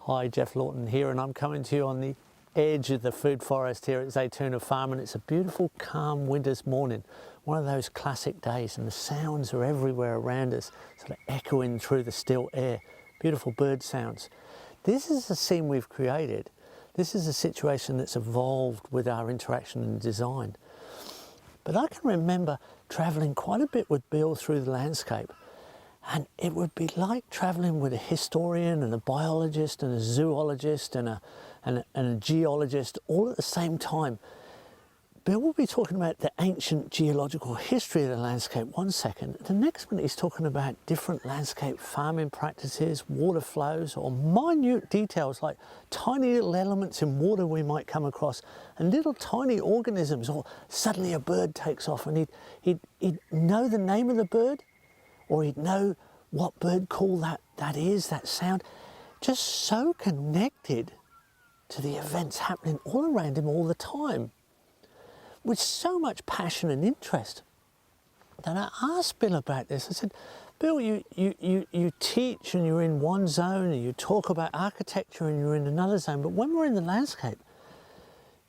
Hi, Geoff Lawton here, and I'm coming to you on the edge of the food forest here at Zaytuna Farm, and it's a beautiful, calm winter's morning. One of those classic days, and the sounds are everywhere around us, sort of echoing through the still air. Beautiful bird sounds. This is a scene we've created. This is a situation that's evolved with our interaction and design. But I can remember travelling quite a bit with Bill through the landscape. And it would be like travelling with a historian and a biologist and a zoologist and a geologist all at the same time. Bill will be talking about the ancient geological history of the landscape one second. The next minute he's talking about different landscape farming practices, water flows, or minute details like tiny little elements in water we might come across and little tiny organisms, or suddenly a bird takes off and he'd know the name of the bird, or he'd know what bird call that is, that sound. Just so connected to the events happening all around him all the time, with so much passion and interest. Then I asked Bill about this. I said, Bill, you teach and you're in one zone, and you talk about architecture and you're in another zone, but when we're in the landscape,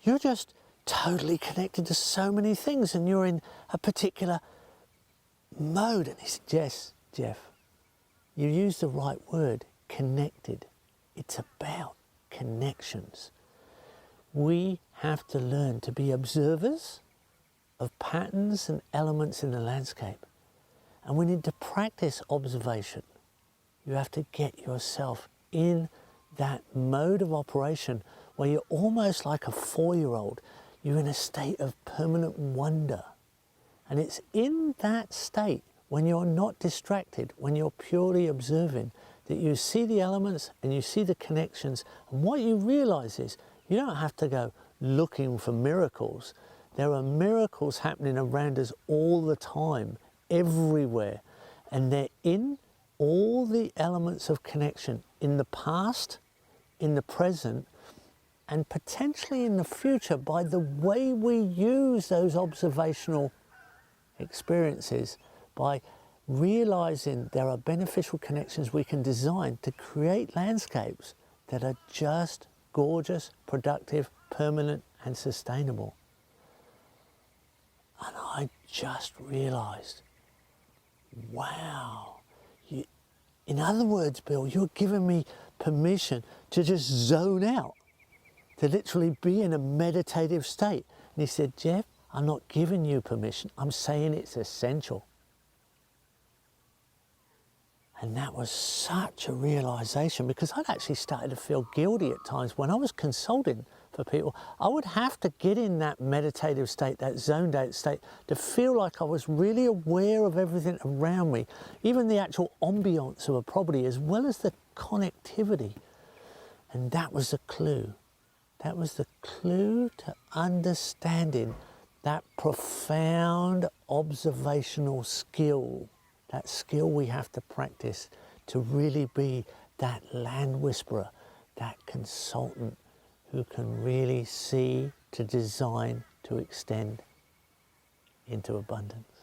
you're just totally connected to so many things, and you're in a particular mode. And he said, yes, Geoff, you used the right word, connected. It's about connections. We have to learn to be observers of patterns and elements in the landscape. And we need to practice observation. You have to get yourself in that mode of operation where you're almost like a 4-year-old. You're in a state of permanent wonder. And it's in that state, when you're not distracted, when you're purely observing, that you see the elements and you see the connections. And what you realize is you don't have to go looking for miracles. There are miracles happening around us all the time, everywhere. And they're in all the elements of connection, in the past, in the present, and potentially in the future, by the way we use those observational experiences, by realizing there are beneficial connections we can design to create landscapes that are just gorgeous, productive, permanent, and sustainable. And I just realized, wow. In other words, Bill, you're giving me permission to just zone out, to literally be in a meditative state. And he said, Geoff, I'm not giving you permission, I'm saying it's essential. And that was such a realization, because I'd actually started to feel guilty at times when I was consulting for people. I would have to get in that meditative state, that zoned out state, to feel like I was really aware of everything around me, even the actual ambience of a property, as well as the connectivity. And that was the clue. That was the clue to understanding that profound observational skill, that skill we have to practice to really be that land whisperer, that consultant who can really see, to design, to extend into abundance.